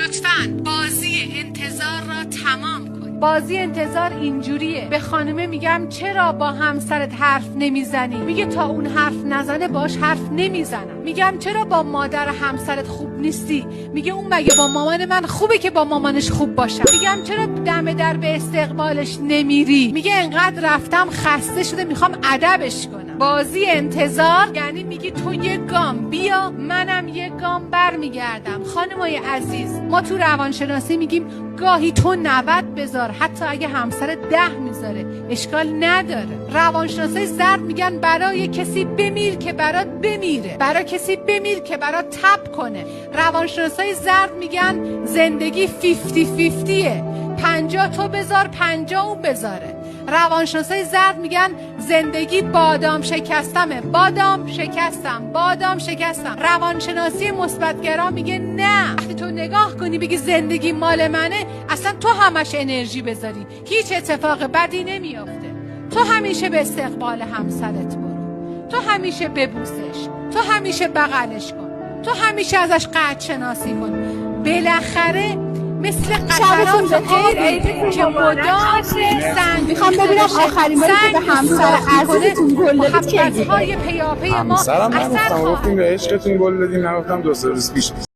لطفاً بازی انتظار را تمام کن. بازی انتظار اینجوریه. به خانومه میگم چرا با همسرت حرف نمیزنی؟ میگه تا اون حرف نزنه باش حرف نمیزنم. میگم چرا با مادر همسرت خوب نیستی؟ میگه اون مگه با مامان من خوبه که با مامانش خوب باشم. میگم چرا دم در به استقبالش نمیری؟ میگه انقدر رفتم خسته شده میخوام ادبش کنم. بازی انتظار یعنی میگی تو یک گام بیا منم یک گام برمیگردم. خانمای عزیز ما تو روانشناسی میگیم گاهی تو 90 بذار، حتی اگه همسر 10 میذاره اشکال نداره. روانشناسای زرد میگن برای کسی بمیر که برات بمیره، برای کسی بمیر که برات تب کنه. روانشناسای زرد میگن زندگی 50-50، 50 تو بذار 50 اون بذاره. روانشناسای زرد میگن زندگی بادام شکستمه، بادام شکستم، بادام شکستم. روانشناسی مثبتگرا میگه نه، وقتی تو نگاه کنی بگی زندگی مال منه، اصلا تو همش انرژی بذاری هیچ اتفاق بدی نمیافته. تو همیشه به استقبال همسرت برو، تو همیشه ببوسش، تو همیشه بغلش کن، تو همیشه ازش قدر شناسی کن. بالاخره مثل قطرات آب که مدام سنگ میخوام ببینم آخرین باری که به همسر عزیزتون گل دادید کی بوده؟ محبت‌های پیاپی ما همسرم اثر نگفتم، خواهد گفتیم به عشقتون گل دادیم، نگفتم 2 روز پیش.